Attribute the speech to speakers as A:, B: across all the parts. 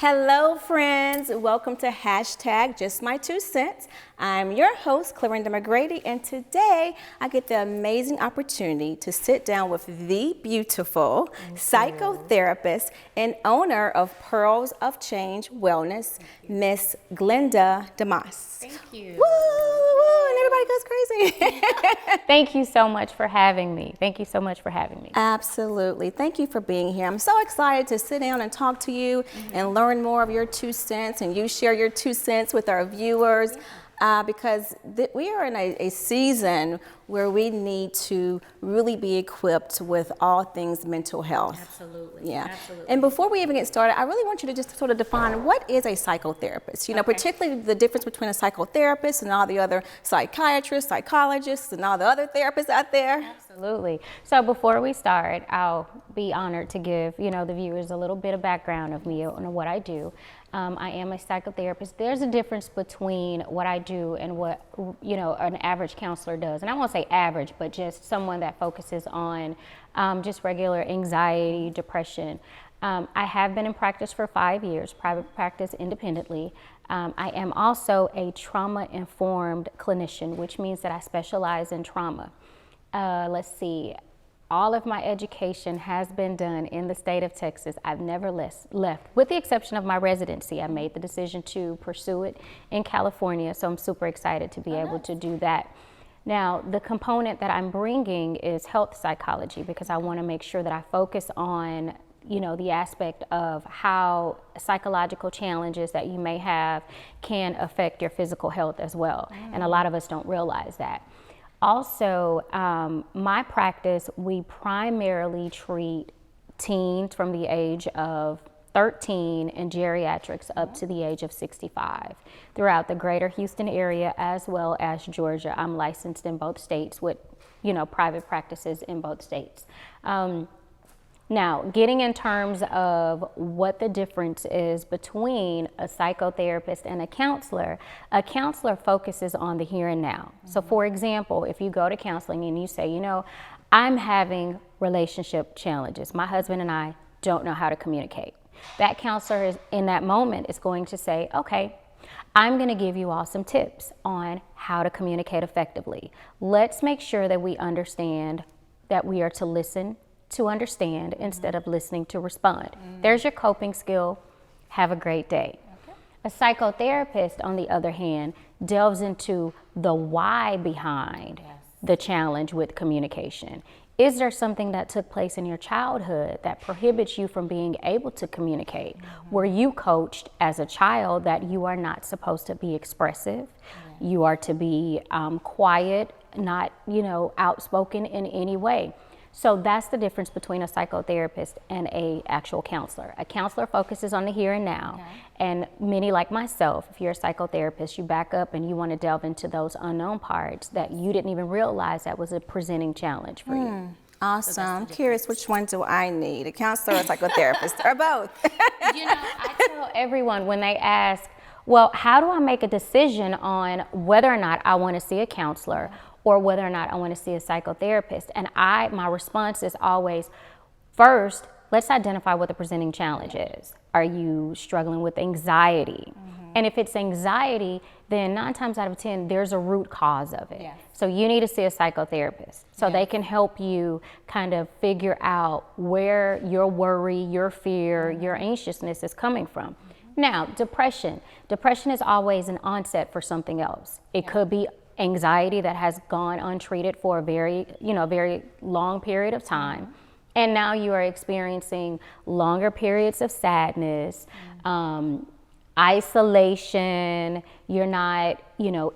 A: Hello, friends. Welcome to hashtag Just My Two Cents. I'm your host, Clarinda McGrady, and today I get the amazing opportunity to sit down with the beautiful psychotherapist and owner of Pearls of Change Wellness, Miss Glenda Damas.
B: Thank you.
A: Woo, and everybody goes crazy.
B: Thank you so much for having me. Thank you so much for having me.
A: Absolutely. Thank you for being here. I'm so excited to sit down and talk to you and learn more of your 2 cents, and you share your 2 cents with our viewers. Because we are in a season where we need to really be equipped with all things mental health.
B: Absolutely.
A: Yeah.
B: Absolutely.
A: And before we even get started, I really want you to just sort of define what is a psychotherapist. You know, particularly the difference between a psychotherapist and all the other psychiatrists, psychologists, and all the other therapists out there.
B: Absolutely. So before we start, I'll be honored to give, the viewers a little bit of background of me and what I do. I am a psychotherapist. There's a difference between what I do and what, an average counselor does. And I won't say average, but just someone that focuses on just regular anxiety, depression. I have been in practice for 5 years, private practice independently. I am also a trauma-informed clinician, which means that I specialize in trauma. Let's see. All of my education has been done in the state of Texas. I've never left, with the exception of my residency. I made the decision to pursue it in California, so I'm super excited to be able to do that. Now, the component that I'm bringing is health psychology, because I want to make sure that I focus on the aspect of how psychological challenges that you may have can affect your physical health as well. And a lot of us don't realize that. Also, my practice, we primarily treat teens from the age of 13 and geriatrics up to the age of 65 throughout the greater Houston area as well as Georgia. I'm licensed in both states with, private practices in both states. Now, getting in terms of what the difference is between a psychotherapist and a counselor focuses on the here and now. So for example, if you go to counseling and you say, I'm having relationship challenges. My husband and I don't know how to communicate. That counselor in that moment is going to say, okay, I'm going to give you all some tips on how to communicate effectively. Let's make sure that we understand that we are to listen to understand instead of listening to respond. There's your coping skill. Have a great day. A psychotherapist, on the other hand, delves into the why behind the challenge with communication. Is there something that took place in your childhood that prohibits you from being able to communicate? Were you coached as a child that you are not supposed to be expressive? You are to be quiet, not, outspoken in any way. So that's the difference between a psychotherapist and a actual counselor. A counselor focuses on the here and now. And many like myself, if you're a psychotherapist, you back up and you want to delve into those unknown parts that you didn't even realize that was a presenting challenge for you.
A: Awesome. I'm curious, which one do I need, a counselor or a psychotherapist, or both?
B: I tell everyone when they ask, well, how do I make a decision on whether or not I want to see a counselor or whether or not I want to see a psychotherapist? And my response is always, first, let's identify what the presenting challenge is. Are you struggling with anxiety? And if it's anxiety, then 9 times out of 10, there's a root cause of it. So you need to see a psychotherapist so they can help you kind of figure out where your worry, your fear, your anxiousness is coming from. Now, depression. Depression is always an onset for something else. It could be anxiety that has gone untreated for a very long period of time. And now you are experiencing longer periods of sadness, isolation, you're not,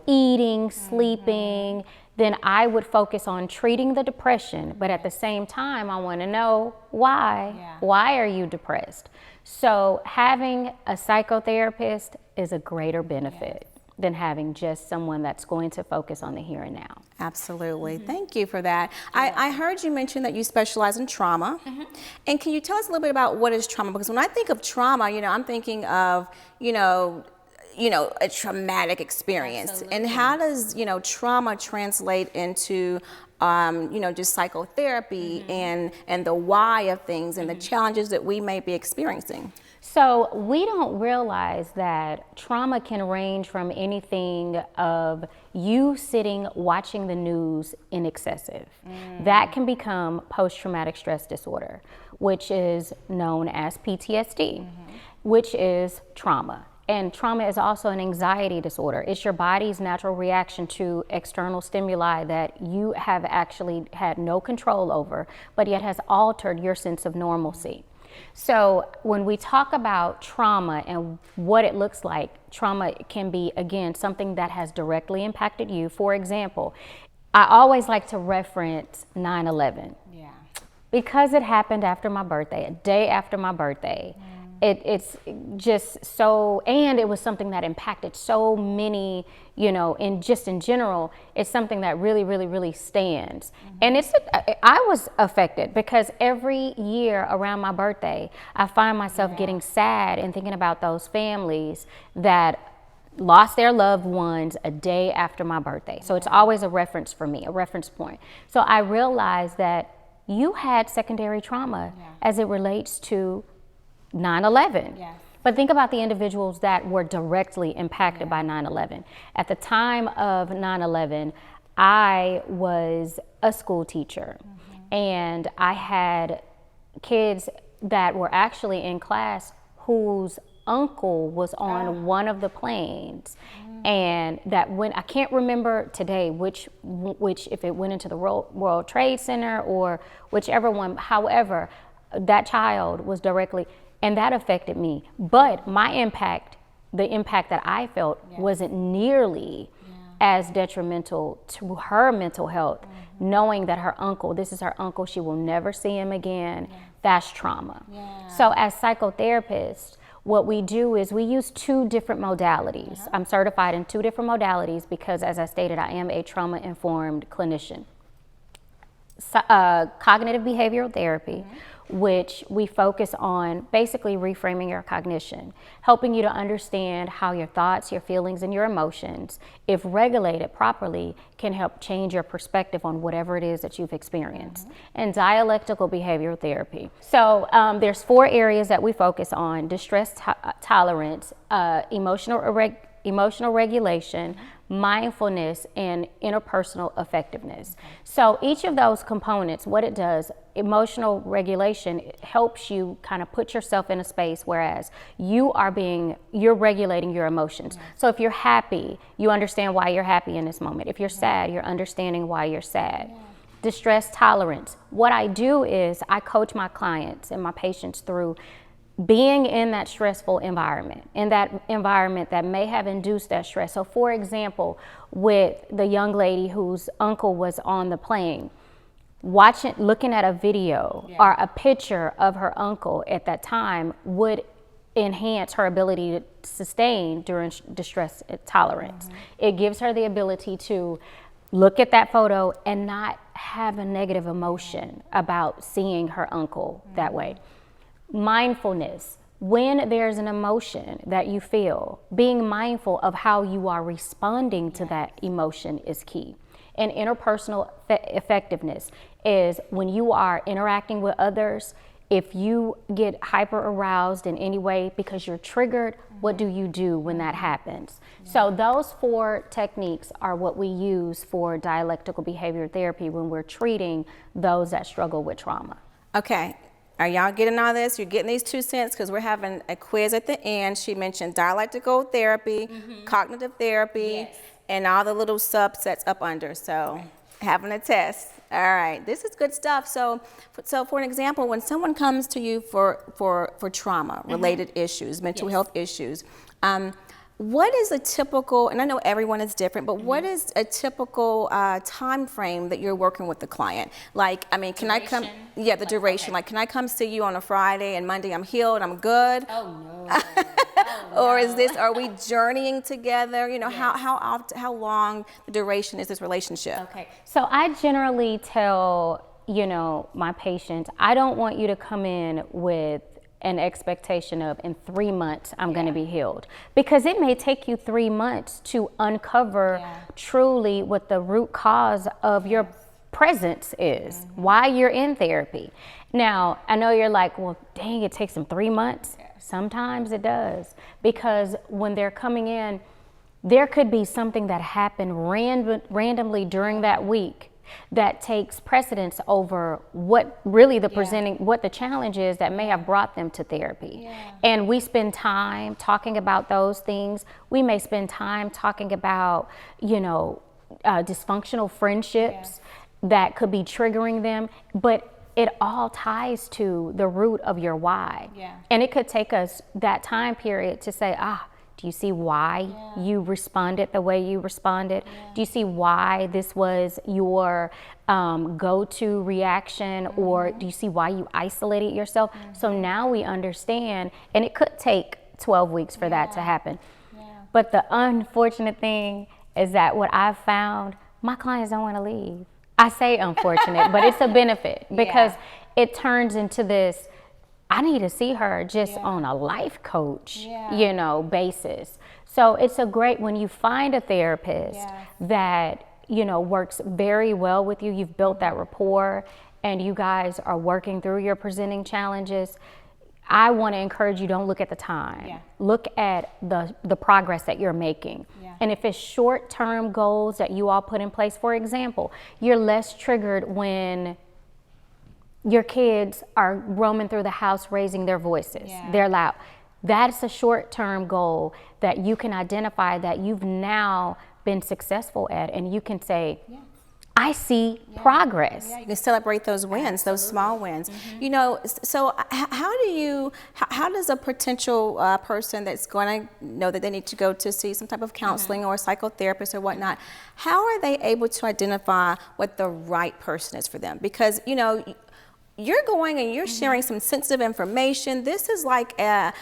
B: eating, sleeping. Then I would focus on treating the depression. But at the same time, I want to know why. Why are you depressed? So having a psychotherapist is a greater benefit than having just someone that's going to focus on the here and now.
A: Absolutely. Thank you for that. I heard you mention that you specialize in trauma. And can you tell us a little bit about what is trauma? Because when I think of trauma, I'm thinking of, a traumatic experience.
B: Absolutely.
A: And how does, trauma translate into, just psychotherapy and the why of things and the challenges that we may be experiencing?
B: So we don't realize that trauma can range from anything of you sitting watching the news in excessive. That can become post-traumatic stress disorder, which is known as PTSD, which is trauma. And trauma is also an anxiety disorder. It's your body's natural reaction to external stimuli that you have actually had no control over, but yet has altered your sense of normalcy. So when we talk about trauma and what it looks like, trauma can be, again, something that has directly impacted you. For example, I always like to reference 9/11.
A: Yeah.
B: Because it happened after my birthday, a day after my birthday. It's just so, and it was something that impacted so many, you know, in general, it's something that really, really, really stands. And I was affected because every year around my birthday, I find myself getting sad and thinking about those families that lost their loved ones a day after my birthday. So it's always a reference for me, a reference point. So I realized that you had secondary trauma as it relates to 9/11.
A: Yes.
B: But think about the individuals that were directly impacted by 9/11. At the time of 9/11, I was a school teacher, and I had kids that were actually in class whose uncle was on one of the planes, and that when I can't remember today which if it went into the World Trade Center or whichever one. However, that child was directly, and that affected me. But my impact, the impact that I felt, wasn't nearly as detrimental to her mental health, knowing that her uncle, this is her uncle, she will never see him again. That's trauma. So as psychotherapists, what we do is we use 2 different modalities. I'm certified in 2 different modalities because, as I stated, I am a trauma-informed clinician. Cognitive behavioral therapy, which we focus on basically reframing your cognition, helping you to understand how your thoughts, your feelings, and your emotions, if regulated properly, can help change your perspective on whatever it is that you've experienced. And dialectical behavioral therapy. So there's 4 areas that we focus on: distress tolerance, emotional regulation, mindfulness, and interpersonal effectiveness. So each of those components, what it does, emotional regulation, it helps you kind of put yourself in a space whereas you're regulating your emotions. So if you're happy, you understand why you're happy in this moment. If you're sad, you're understanding why you're sad. Distress tolerance. What I do is I coach my clients and my patients through being in that stressful environment, in that environment that may have induced that stress. So for example, with the young lady whose uncle was on the plane, looking at a video or a picture of her uncle at that time would enhance her ability to sustain during distress tolerance. It gives her the ability to look at that photo and not have a negative emotion about seeing her uncle that way. Mindfulness. When there's an emotion that you feel, being mindful of how you are responding to that emotion is key. And interpersonal effectiveness is when you are interacting with others, if you get hyper aroused in any way because you're triggered, what do you do when that happens? So those 4 techniques are what we use for dialectical behavior therapy when we're treating those that struggle with trauma.
A: Okay. Are y'all getting all this? You're getting these 2 cents because we're having a quiz at the end. She mentioned dialectical therapy, cognitive therapy, and all the little subsets up under. So having a test. All right, this is good stuff. So for an example, when someone comes to you for trauma-related issues, mental health issues, what is a typical, and I know everyone is different, but what is a typical time frame that you're working with the client? Like, I mean, can
B: Duration?
A: I come, the duration. Like, can I come see you on a Friday and Monday I'm healed, I'm good?
B: Oh, no.
A: Or is this, are we journeying together? You know, how long the duration is this relationship?
B: Okay, so I generally tell, my patients, I don't want you to come in with an expectation of in 3 months I'm going to be healed, because it may take you 3 months to uncover truly what the root cause of your presence is, why you're in therapy. Now, I know you're like, well, dang, it takes them 3 months. Sometimes it does, because when they're coming in, there could be something that happened randomly during that week that takes precedence over what really what the challenge is that may have brought them to therapy.
A: Yeah.
B: And we spend time talking about those things. We may spend time talking about, dysfunctional friendships that could be triggering them, but it all ties to the root of your why.
A: Yeah.
B: And it could take us that time period to say, do you see why you responded the way you responded? Do you see why this was your go-to reaction? Or do you see why you isolated yourself? So now we understand, and it could take 12 weeks for that to happen. But the unfortunate thing is that what I've found, my clients don't want to leave. I say unfortunate, but it's a benefit, because it turns into this, I need to see her just on a life coach, basis. So it's a great, when you find a therapist that, works very well with you, you've built that rapport, and you guys are working through your presenting challenges, I want to encourage you, don't look at the time.
A: Yeah.
B: Look at the progress that you're making. Yeah. And if it's short-term goals that you all put in place, for example, you're less triggered when your kids are roaming through the house raising their voices. Yeah. They're loud. That's a short-term goal that you can identify that you've now been successful at, and you can say, I see progress.
A: Yeah, you can celebrate those wins, those small wins. So how does a potential person that's going to know that they need to go to see some type of counseling or a psychotherapist or whatnot, how are they able to identify what the right person is for them? Because, you're going and you're sharing some sensitive information. This is like a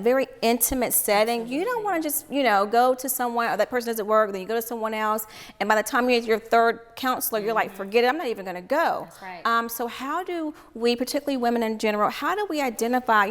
A: very intimate setting. You don't want to just, go to someone, or that person doesn't work, then you go to someone else, and by the time you're at your third counselor, you're like, forget it, I'm not even going to go.
B: That's right.
A: So how do we, particularly women in general, how do we identify,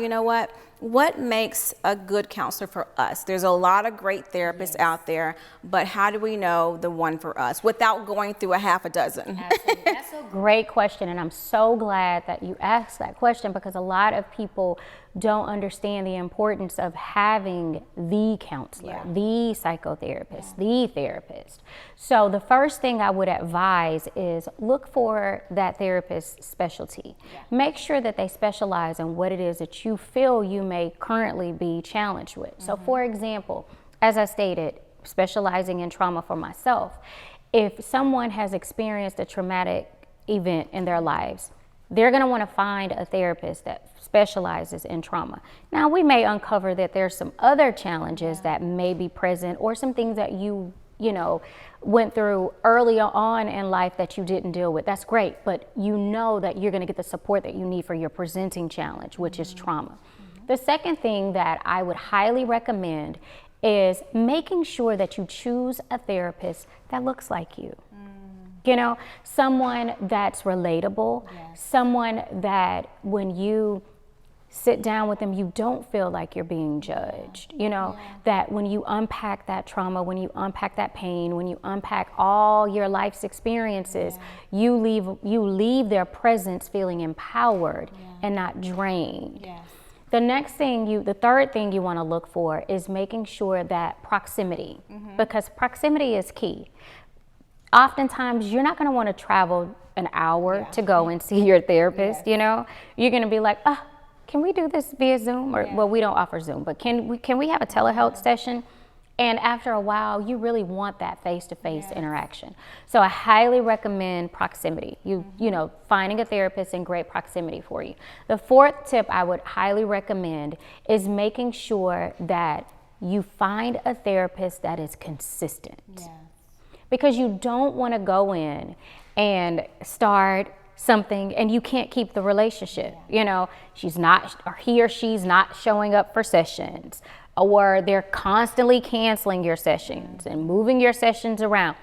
A: what makes a good counselor for us? There's a lot of great therapists out there, but how do we know the one for us without going through a half a dozen?
B: Absolutely. That's a great question, and I'm so glad that you asked that question, because a lot of people don't understand the importance of having the counselor, the psychotherapist, the therapist. So the first thing I would advise is look for that therapist's specialty. Make sure that they specialize in what it is that you feel you may currently be challenged with. So for example, as I stated, specializing in trauma for myself, if someone has experienced a traumatic event in their lives, they're going to want to find a therapist that specializes in trauma. Now, we may uncover that there's some other challenges that may be present, or some things that you went through early on in life that you didn't deal with. That's great, but you know that you're going to get the support that you need for your presenting challenge, which is trauma. The second thing that I would highly recommend is making sure that you choose a therapist that looks like you. Someone that's relatable, someone that when you sit down with them, you don't feel like you're being judged. That when you unpack that trauma, when you unpack that pain, when you unpack all your life's experiences, you leave their presence feeling empowered and not drained. The third thing you want to look for is making sure that proximity, because proximity is key. Oftentimes, you're not going to want to travel an hour to go and see your therapist. You're going to be like, can we do this via Zoom? Or well, we don't offer Zoom, but can we have a telehealth session? And after a while, you really want that face-to-face interaction. So I highly recommend proximity. Finding a therapist in great proximity for you. The fourth tip I would highly recommend is making sure that you find a therapist that is consistent. Because you don't want to go in and start something and you can't keep the relationship. She's not, or he or she's not showing up for sessions, or they're constantly canceling your sessions and moving your sessions around.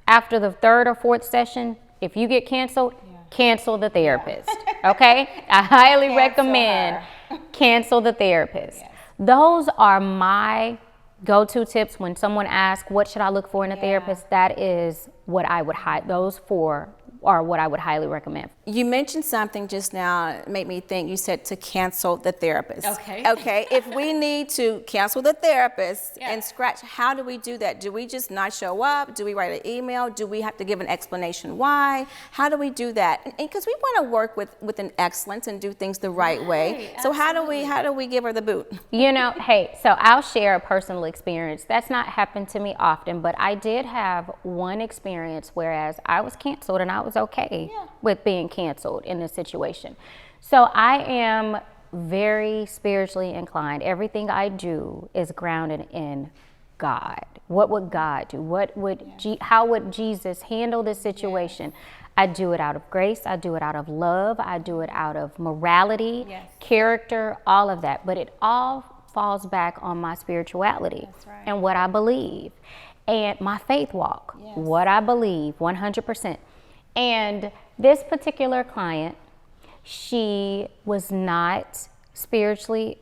B: After the third or fourth session, if you get canceled, cancel the therapist. Okay? I highly recommend cancel the therapist. Those are my go-to tips when someone asks, what should I look for in a therapist? That is what I would those four are what I would highly recommend.
A: You mentioned something just now, it made me think. You said to cancel the therapist. Okay. If we need to cancel the therapist and scratch, how do we do that? Do we just not show up? Do we write an email? Do we have to give an explanation why? How do we do that? Because we want to work with an excellence and do things the right way. So how do we give her the boot?
B: You know, hey, so I'll share a personal experience. That's not happened to me often, but I did have one experience whereas I was canceled and I was okay with being canceled in this situation. So I am very spiritually inclined. Everything I do is grounded in God. What would God do? How would Jesus handle this situation? I do it out of grace. I do it out of love. I do it out of morality, character, all of that. But it all falls back on my spirituality and what I believe and my faith walk, what I believe 100%. And this particular client, she was not spiritually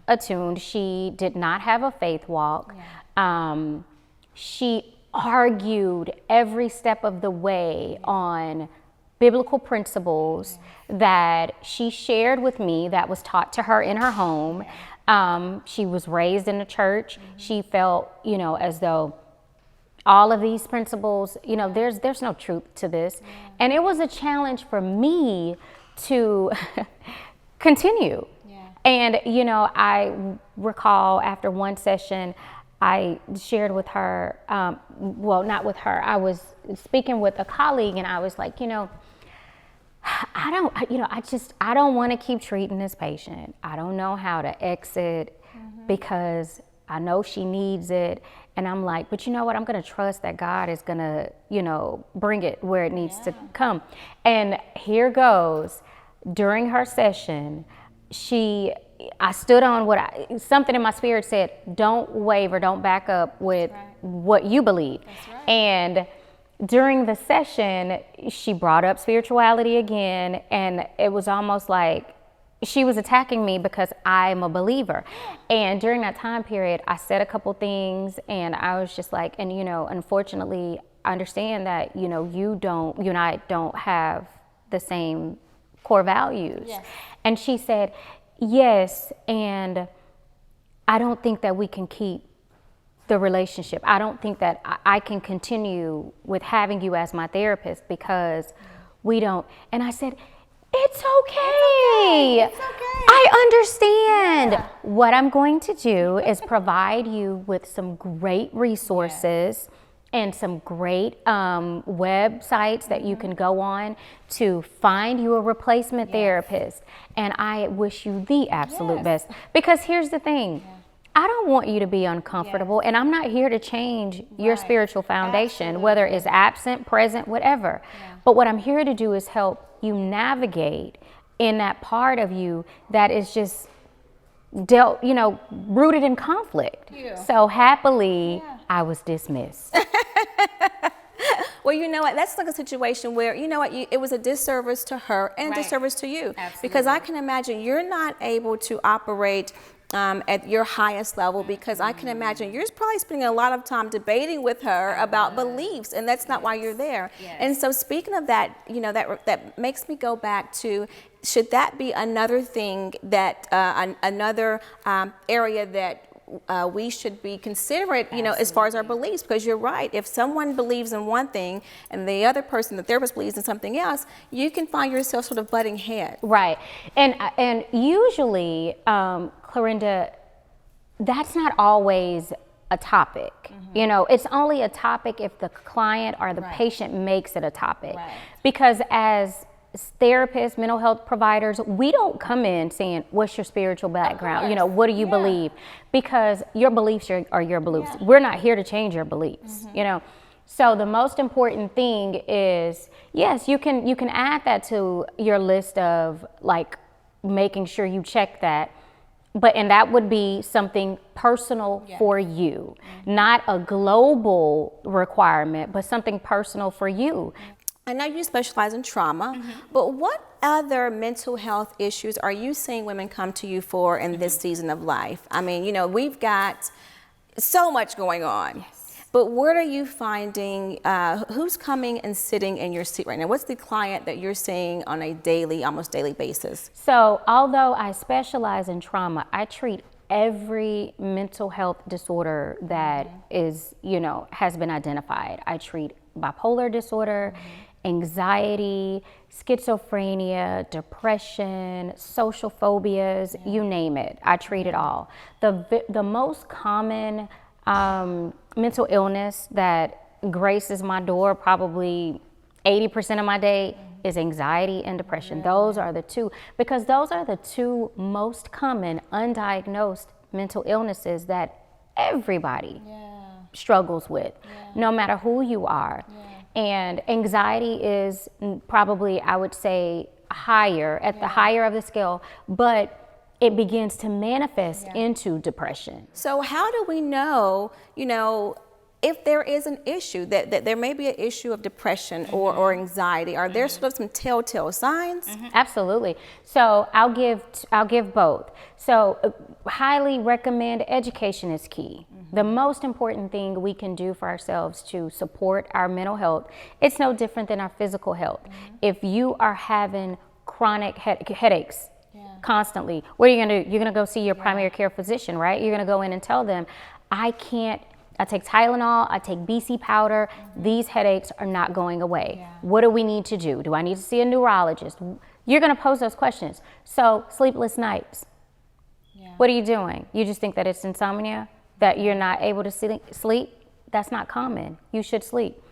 B: attuned. She did not have a faith walk. She argued every step of the way on biblical principles that she shared with me that was taught to her in her home. She was raised in the church. She felt, you know, as though all of these principles, you know, there's no truth to this. And it was a challenge for me to continue. And, you know, I recall after one session, I shared with her, well, not with her, I was speaking with a colleague and I was like, you know, I don't want to keep treating this patient. I don't know how to exit because I know she needs it. And I'm like, but you know what? I'm going to trust that God is going to, you know, bring it where it needs to come. And here goes. During her session, I stood on something in my spirit said, don't waver, don't back up with what you believe. And during the session, she brought up spirituality again. And it was almost like she was attacking me because I'm a believer. And during that time period, I said a couple things and I was just like, and you know, unfortunately, I understand that, you know, you and I don't have the same core values. And she said, yes, and I don't think that we can keep the relationship. I don't think that I can continue with having you as my therapist because we don't. And I said, it's okay.
A: It's okay.
B: I understand. What I'm going to do is provide you with some great resources and some great websites that you can go on to find you a replacement therapist. And I wish you the absolute best. Because here's the thing. I don't want you to be uncomfortable, and I'm not here to change your spiritual foundation, whether it's absent, present, whatever. But what I'm here to do is help you navigate in that part of you that is just rooted in conflict. So happily, I was dismissed.
A: Well, you know what? That's like a situation where, you know what, it was a disservice to her and a disservice to you. Because I can imagine you're not able to operate at your highest level because I can imagine you're probably spending a lot of time debating with her about beliefs, and that's not why you're there. And so speaking of that, you know, that makes me go back to, should that be another thing that, another area that we should be considerate, you know, as far as our beliefs, because you're right. If someone believes in one thing and the other person, the therapist, believes in something else, you can find yourself sort of butting heads.
B: Right. And usually, Clorinda, that's not always a topic. You know, it's only a topic if the client or the patient makes it a topic. Because as therapists, mental health providers, we don't come in saying, what's your spiritual background? You know, what do you believe? Because your beliefs are your beliefs. We're not here to change your beliefs, you know. So the most important thing is, yes, you can add that to your list of like making sure you check that. And that would be something personal for you, not a global requirement, but something personal for you.
A: I know you specialize in trauma, but what other mental health issues are you seeing women come to you for in this season of life? I mean, you know, we've got so much going on. But what are you finding, who's coming and sitting in your seat right now? What's the client that you're seeing on a daily, almost daily basis?
B: So although I specialize in trauma, I treat every mental health disorder that is, has been identified. I treat bipolar disorder, anxiety, schizophrenia, depression, social phobias, you name it. I treat it all. The most common mental illness that graces my door probably 80% of my day is anxiety and depression. Those are the two, because those are the two most common undiagnosed mental illnesses that everybody struggles with, no matter who you are. And anxiety is probably, I would say, higher, at the higher of the scale, but it begins to manifest into depression.
A: So how do we know, if there is an issue, that there may be an issue of depression or anxiety? Are there sort of some telltale signs?
B: Absolutely. So I'll give both. So highly recommend education is key. The most important thing we can do for ourselves to support our mental health, it's no different than our physical health. If you are having chronic headaches constantly, what are you gonna do? You're gonna go see your primary care physician, right? You're gonna go in and tell them, I take Tylenol, I take BC powder, these headaches are not going away. What do we need to do? Do I need to see a neurologist? You're gonna pose those questions. So sleepless nights, what are you doing? You just think that it's insomnia, that you're not able to sleep? That's not common. You should sleep.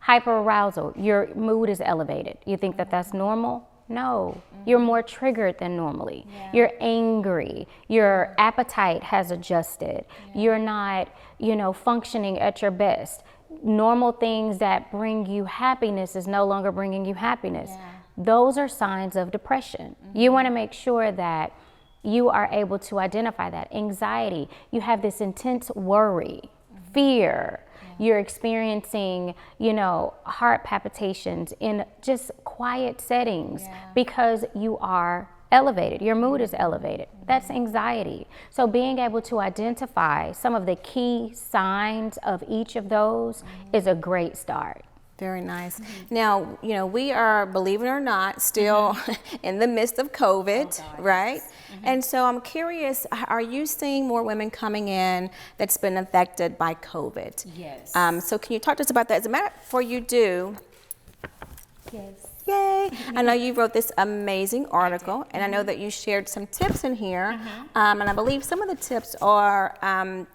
B: Hyperarousal, your mood is elevated. You think that that's normal? No, you're more triggered than normally. You're angry. Your appetite has adjusted. You're not, functioning at your best. Normal things that bring you happiness is no longer bringing you happiness. Those are signs of depression. You want to make sure that you are able to identify that. Anxiety, you have this intense worry, fear. You're experiencing, heart palpitations in just quiet settings because you are elevated. Your mood is elevated. That's anxiety. So being able to identify some of the key signs of each of those is a great start.
A: Very nice. Now, we are, believe it or not, still in the midst of COVID, right? And so I'm curious, are you seeing more women coming in that's been affected by COVID?
C: Yes.
A: So can you talk to us about that? As a matter before you do,
C: Yes.
A: yay! I know you wrote this amazing article, and I know that you shared some tips in here, and I believe some of the tips are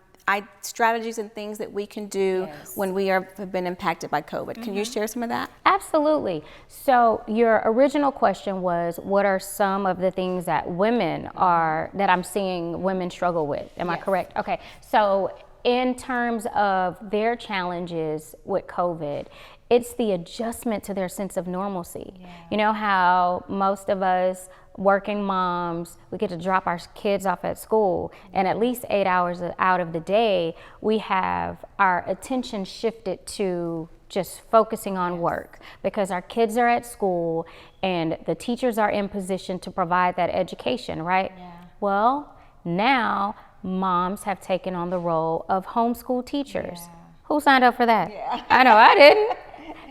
A: strategies and things that we can do when we have been impacted by COVID. Can you share some of that?
B: Absolutely. So your original question was, what are some of the things that that I'm seeing women struggle with? Am I correct? Okay. So in terms of their challenges with COVID, it's the adjustment to their sense of normalcy. You know how most of us working moms, we get to drop our kids off at school, and at least 8 hours out of the day, we have our attention shifted to just focusing on work because our kids are at school and the teachers are in position to provide that education, right? Well, now moms have taken on the role of homeschool teachers. Who signed up for that? I know I didn't.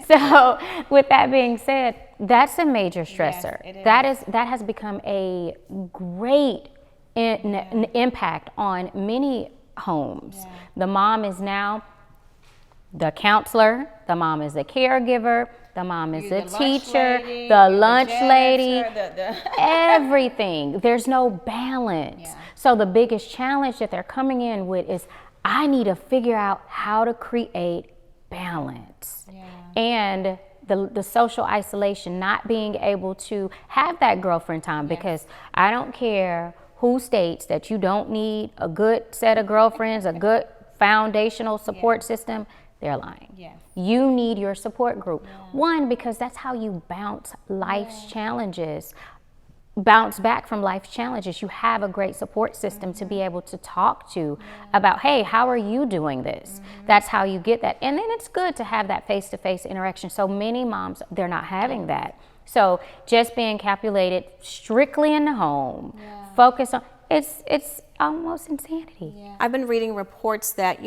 B: So with that being said, that's a major stressor. That has become a great impact on many homes. The mom is now the counselor, the mom is the caregiver, the mom is the teacher, the lunch lady, everything. There's no balance. So the biggest challenge that they're coming in with is, I need to figure out how to create balance. And the social isolation, not being able to have that girlfriend time, because I don't care who states that you don't need a good set of girlfriends, a good foundational support system, they're lying. You need your support group. One, because that's how you bounce back from life's challenges. You have a great support system to be able to talk to about, hey, how are you doing this? That's how you get that. And then it's good to have that face-to-face interaction. So many moms, they're not having that. So just being calculated strictly in the home, focus on, it's almost insanity.
A: Yeah. I've been reading reports that,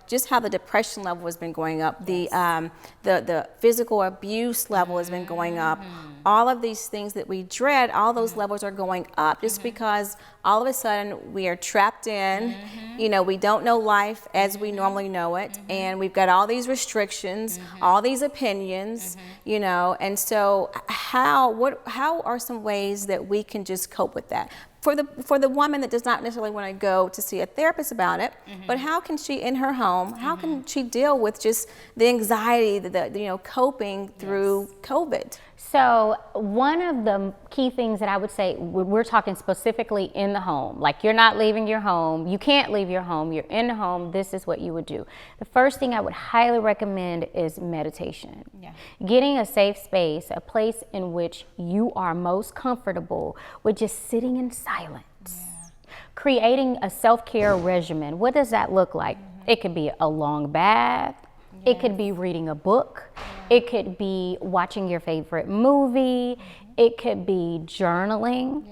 A: just how the depression level has been going up, the physical abuse level has been going up. All of these things that we dread, all those levels are going up just because all of a sudden we are trapped in, we don't know life as we normally know it, and we've got all these restrictions, all these opinions, and so how are some ways that we can just cope with that? For the woman that does not necessarily want to go to see a therapist about it, but how can she in her home, how can she deal with just the anxiety, the coping through COVID?
B: So one of the key things that I would say, we're talking specifically in the home, like you're not leaving your home, you can't leave your home, you're in the home, this is what you would do. The first thing I would highly recommend is meditation. Yeah. Getting a safe space, a place in which you are most comfortable with just sitting in silence. Yeah. Creating a self-care regimen. What does that look like? It could be a long bath. It could be reading a book. It could be watching your favorite movie. It could be journaling.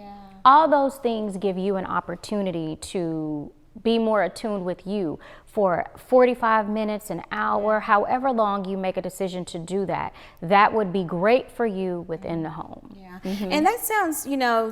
B: All those things give you an opportunity to be more attuned with you for 45 minutes, an hour, however long you make a decision to do that. That would be great for you within the home.
A: Yeah. And that sounds,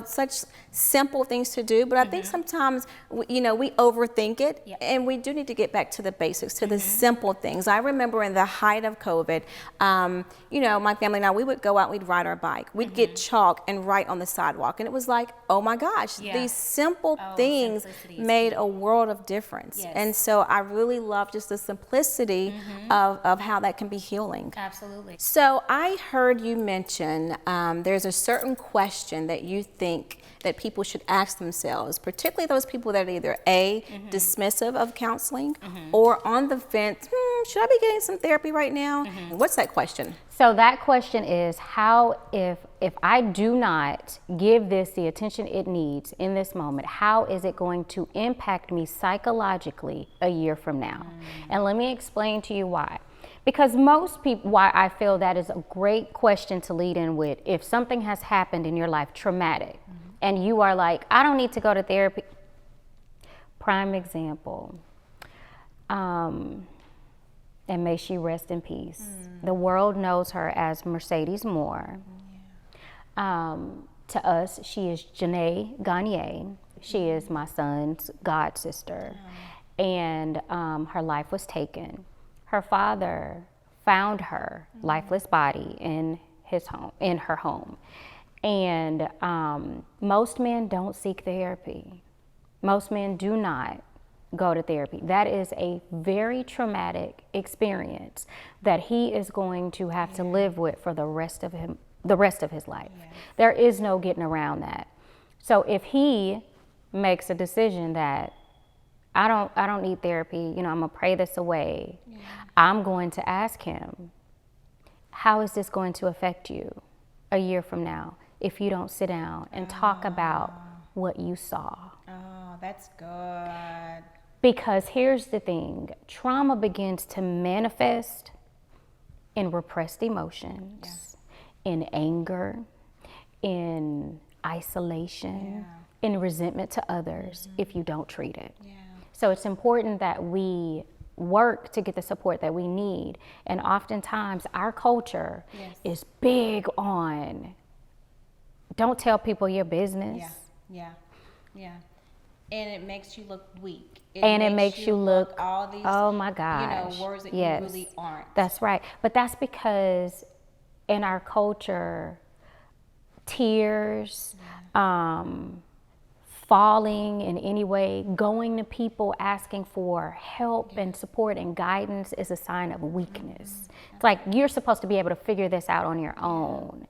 A: such simple things to do, but I think sometimes, we overthink it, and we do need to get back to the basics, to the simple things. I remember in the height of COVID, my family and I, we would go out, we'd ride our bike, we'd get chalk and write on the sidewalk, and it was like, oh my gosh, these simple things made a world of difference. And so I really love just the simplicity of how that can be healing.
B: Absolutely.
A: So I heard you mention there's a certain question that you think that people should ask themselves, particularly those people that are either dismissive of counseling or on the fence, should I be getting some therapy right now? What's that question?
B: So that question is, how, if I do not give this the attention it needs in this moment, how is it going to impact me psychologically a year from now? And let me explain to you why. Because most people, why I feel that is a great question to lead in with, if something has happened in your life, traumatic, and you are like, I don't need to go to therapy. Prime example, and may she rest in peace. The world knows her as Mercedes Moore. To us, she is Janae Gagne. She is my son's god sister. And her life was taken. Her father found her lifeless body in his home, in her home. And most men don't seek therapy. Most men do not go to therapy. That is a very traumatic experience that he is going to have to live with for the rest of his life. There is no getting around that. So if he makes a decision that I don't need therapy, I'm gonna pray this away, I'm going to ask him, how is this going to affect you a year from now if you don't sit down and talk about what you saw?
A: Oh, that's good.
B: Because here's the thing, trauma begins to manifest in repressed emotions, in anger, in isolation, in resentment to others if you don't treat it. So it's important that we work to get the support that we need. And oftentimes our culture is big on, don't tell people your business.
A: And it makes you look weak.
B: It makes you look
A: all these,
B: oh my gosh,
A: words that you really aren't.
B: That's right. But that's because in our culture, tears, falling in any way, going to people asking for help and support and guidance is a sign of weakness. It's like you're supposed to be able to figure this out on your own.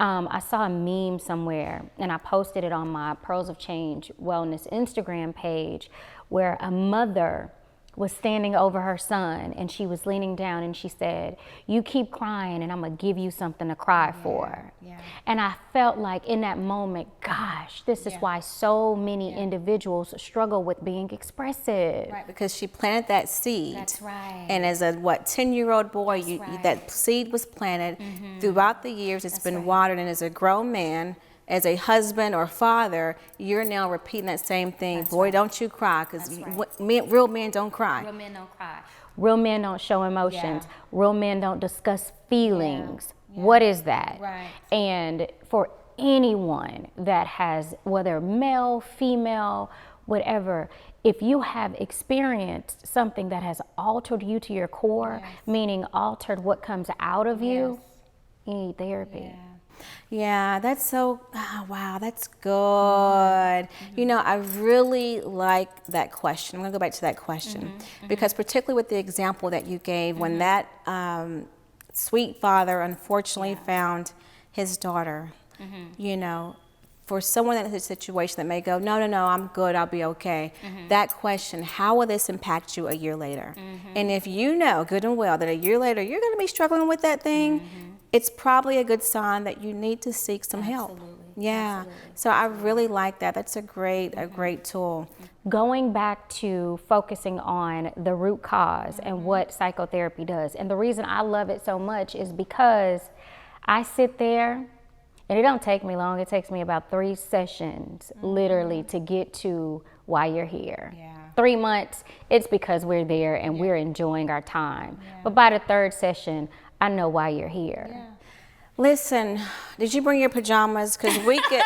B: I saw a meme somewhere, and I posted it on my Pearls of Change Wellness Instagram page, where a mother was standing over her son, and she was leaning down, and she said, "You keep crying, and I'm gonna give you something to cry for." And I felt like in that moment, gosh, this is why so many individuals struggle with being expressive.
A: Right, because she planted that seed.
B: That's right.
A: And as a 10-year-old boy, that seed was planted. Throughout the years, it's been watered, and as a grown man, as a husband or father, you're now repeating that same thing.
C: That's
A: Boy,
C: right.
A: don't you cry, because
C: That's
A: real men don't cry.
C: Real men don't cry.
B: Real men don't show emotions.
C: Yeah.
B: Real men don't discuss feelings.
C: Yeah.
B: What is that?
C: Right.
B: And for anyone that has, whether male, female, whatever, if you have experienced something that has altered you to your core,
C: Yes.
B: meaning altered what comes out of you, you need therapy.
C: Yeah.
A: Yeah, that's so, wow, that's good. You know, I really like that question. I'm going to go back to that question because particularly with the example that you gave, when that sweet father unfortunately found his daughter, you know, for someone that is in a situation that may go, no, I'm good, I'll be okay. That question, how will this impact you a year later? And if you know good and well that a year later you're going to be struggling with that thing, it's probably a good sign that you need to seek some help.
C: Absolutely.
A: Yeah.
C: Absolutely.
A: So I really like that. That's a great tool.
B: Going back to focusing on the root cause and what psychotherapy does. And the reason I love it so much is because I sit there, and it don't take me long. It takes me about 3 sessions, literally, to get to why you're here.
C: Yeah.
B: 3 months, it's because we're there and we're enjoying our time. But by the 3rd session, I know why you're here.
C: Yeah.
A: Listen, did you bring your pajamas? Because we could,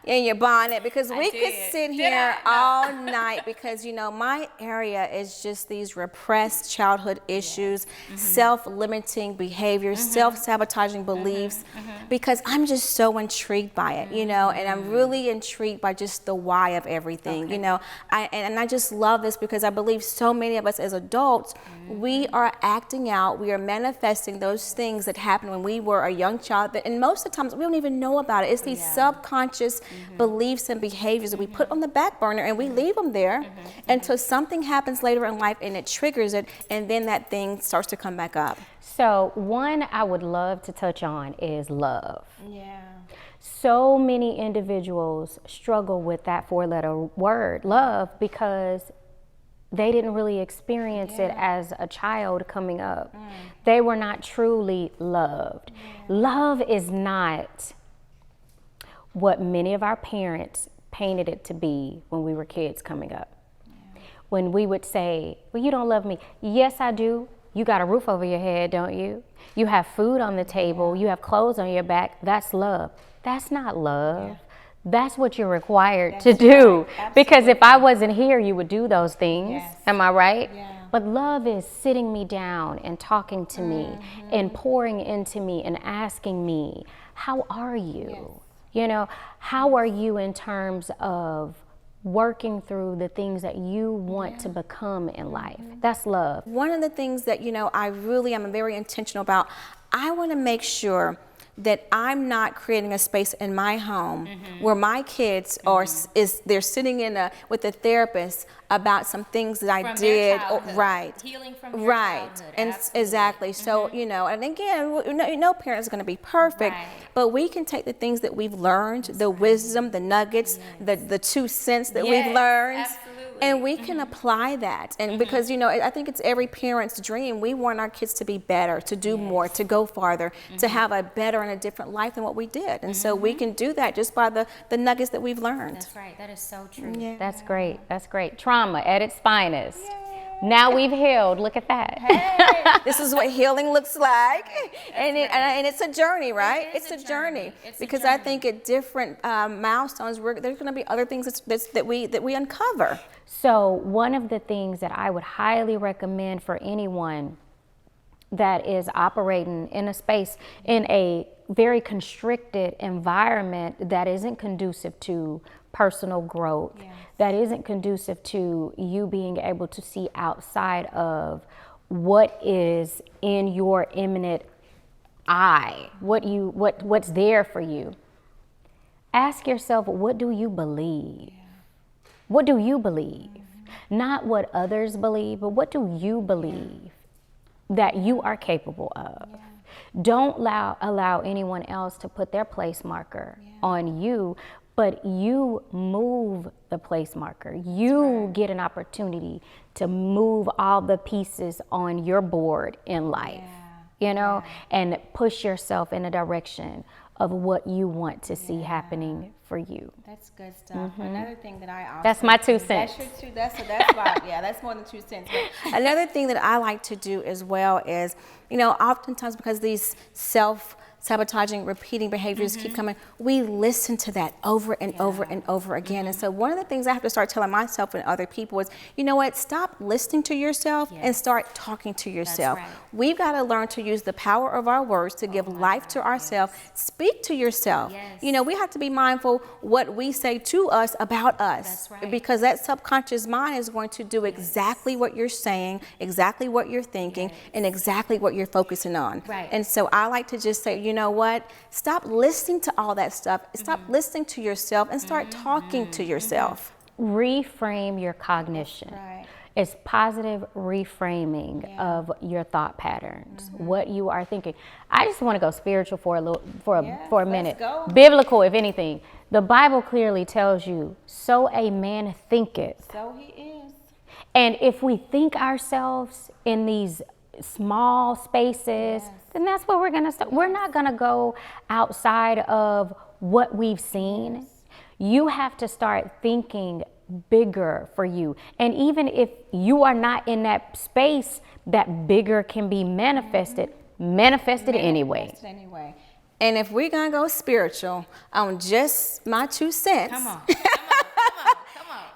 A: and your bonnet, because we could
C: did.
A: sit
C: Did
A: here
C: I? No.
A: all night because, you know, my area is just these repressed childhood issues, self-limiting behaviors, self-sabotaging beliefs, because I'm just so intrigued by it, you know, and I'm really intrigued by just the why of everything, you know. I just love this because I believe so many of us as adults, we are acting out, we are manifesting those things that happened when we were a young child, and most of the times we don't even know about it. It's these subconscious beliefs and behaviors that we put on the back burner and we leave them there until something happens later in life and it triggers it, and then that thing starts to come back up.
B: So one I would love to touch on is love.
C: Yeah.
B: So many individuals struggle with that 4-letter word, love, because they didn't really experience it as a child coming up. They were not truly loved. Love is not what many of our parents painted it to be when we were kids coming up. When we would say, well, you don't love me. Yes, I do. You got a roof over your head, don't you? You have food on the table. You have clothes on your back. That's love. That's not love. That's what you're required to do.
C: Right.
B: Because if I wasn't here, you would do those things.
C: Yes.
B: Am I right?
C: Yeah.
B: But love is sitting me down and talking to me and pouring into me and asking me, how are you?
C: Yes.
B: You know, how are you in terms of working through the things that you want to become in life? That's love.
A: One of the things that, you know, I really am very intentional about, I want to make sure that I'm not creating a space in my home where my kids are they're sitting in with a therapist about some things that I
C: From
A: did,
C: their childhood.
A: right?
C: Healing from your childhood.
A: And
C: Absolutely.
A: exactly. So you know, and again, no parent is going to be perfect,
C: Right.
A: but we can take the things that we've learned, the wisdom, the nuggets, the 2 cents that we've
C: Yes,
A: learned.
C: absolutely.
A: And we can apply that. And because, you know, I think it's every parent's dream. We want our kids to be better, to do more, to go farther, to have a better and a different life than what we did. And so we can do that just by the nuggets that we've learned.
C: That's right. That is so true.
A: Yeah.
B: That's great. That's great. Trauma at its finest. Now we've healed. Look at that.
A: This is what healing looks like. And it's a journey, right?
C: It is
A: It's
C: a
A: a journey.
C: journey. It's a
A: Because I
C: journey.
A: think at different milestones, there's going to be other things that we uncover.
B: So one of the things that I would highly recommend for anyone that is operating in a space, in a very constricted environment that isn't conducive to personal growth, that isn't conducive to you being able to see outside of what is in your imminent eye, what's there for you. Ask yourself, what do you believe? What do you believe? Not what others believe, but what do you believe that you are capable of? Don't allow anyone else to put their place marker on you, but you move the place marker. You get an opportunity to move all the pieces on your board in life, you know, and push yourself in a direction of what you want to see happening for you.
A: That's good stuff. Another thing that I also
B: That's my 2 cents.
A: That's your two. That's about, yeah. That's more than 2 cents. But another thing that I like to do as well is, oftentimes because these self-sabotaging, repeating behaviors keep coming, we listen to that over and over and over again. And so one of the things I have to start telling myself and other people is, you know what? Stop listening to yourself and start talking to yourself.
C: That's right.
A: We've got to learn to use the power of our words to give life to ourselves. Speak to yourself.
C: Yes.
A: We have to be mindful what we say to us about us.
C: That's right.
A: Because that subconscious mind is going to do exactly what you're saying, exactly what you're thinking, and exactly what you're focusing on.
C: Right.
A: And so I like to just say, you know what? Stop listening to all that stuff. Stop listening to yourself and start talking to yourself.
B: Reframe your cognition.
A: Right.
B: It's positive reframing of your thought patterns, what you are thinking. I just want to go spiritual for a minute.
A: go.
B: Biblical, if anything. The Bible clearly tells you, so a man thinketh.
A: So he is.
B: And if we think ourselves in these small spaces, then that's where we're going to start. We're not going to go outside of what we've seen. You have to start thinking bigger for you. And even if you are not in that space, that bigger can be manifested anyway.
A: And if we're going to go spiritual on just my 2 cents.
C: Come on.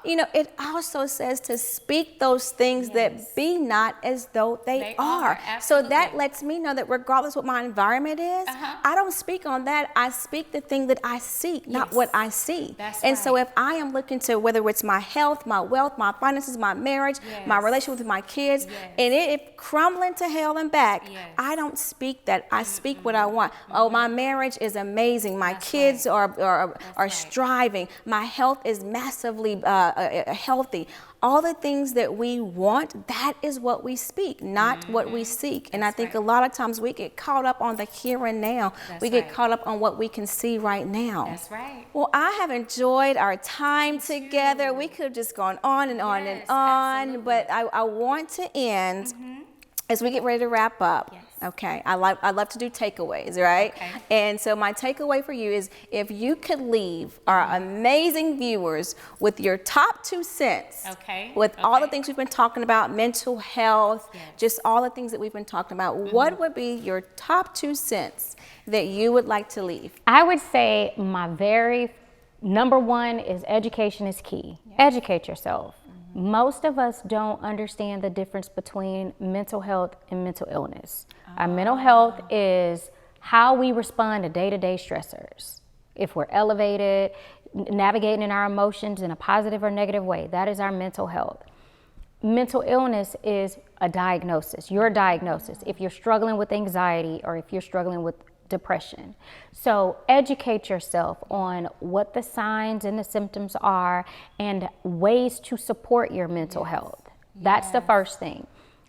A: It also says to speak those things that be not as though they are. So that lets me know that regardless what my environment is, I don't speak on that. I speak the thing that I seek, not what I see. So if I am looking to whether it's my health, my wealth, my finances, my marriage, my relationship with my kids, and it crumbling to hell and back, I don't speak that. I speak what I want. Oh, my marriage is amazing. My kids are striving. My health is massively healthy. All the things that we want, that is what we speak, not what we seek. And I think a lot of times we get caught up on the here and now. We get caught up on what we can see right now.
C: That's right.
A: Well, I have enjoyed our time together. We could have just gone on and on and on, but I want to end as we get ready to wrap up. Okay, I love to do takeaways, right?
C: Okay.
A: And so my takeaway for you is if you could leave our amazing viewers with your top 2 cents, with all the things we've been talking about, mental health, just all the things that we've been talking about, what would be your top 2 cents that you would like to leave?
B: I would say my very number one is education is key. Educate yourself. Most of us don't understand the difference between mental health and mental illness. Our mental health is how we respond to day-to-day stressors. If we're elevated, navigating in our emotions in a positive or negative way, that is our mental health. Mental illness is a diagnosis, your diagnosis, if you're struggling with anxiety or if you're struggling with depression. So educate yourself on what the signs and the symptoms are and ways to support your mental health. That's the first thing.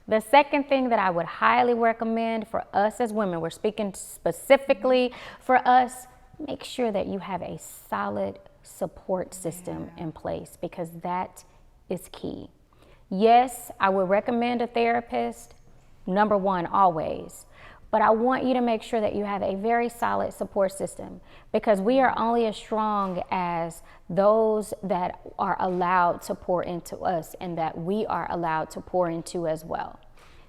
B: The second thing that I would highly recommend for us as women, we're speaking specifically for us, make sure that you have a solid support system in place because that is key. Yes, I would recommend a therapist, number one, always. But I want you to make sure that you have a very solid support system because we are only as strong as those that are allowed to pour into us and that we are allowed to pour into as well.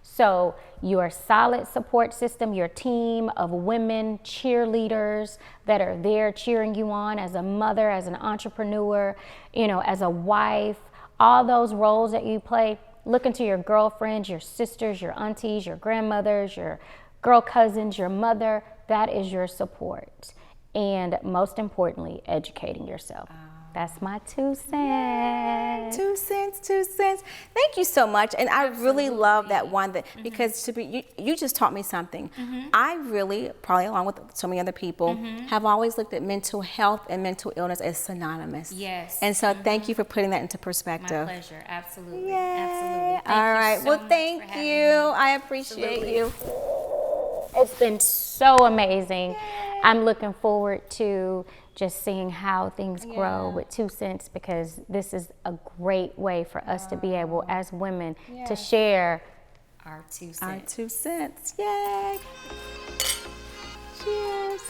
B: So your solid support system, your team of women cheerleaders that are there cheering you on as a mother, as an entrepreneur, as a wife, all those roles that you play, look into your girlfriends, your sisters, your aunties, your grandmothers, your girl cousins, your mother, that is your support. And most importantly, educating yourself. That's my 2 cents.
A: Yay, 2 cents, 2 cents. Thank you so much. And I really love that one because you just taught me something. I really, probably along with so many other people, have always looked at mental health and mental illness as synonymous.
C: Yes.
A: And so thank you for putting that into perspective.
C: My pleasure. Absolutely.
A: Yay.
C: Absolutely. Thank
A: All right.
C: you so
A: Well,
C: much
A: thank
C: for having
A: you.
C: me.
A: I appreciate you.
B: It's been so amazing. Yay. I'm looking forward to just seeing how things grow with 2 cents because this is a great way for us to be able as women to share
C: our 2 cents.
A: Our 2 cents. Yay. Cheers.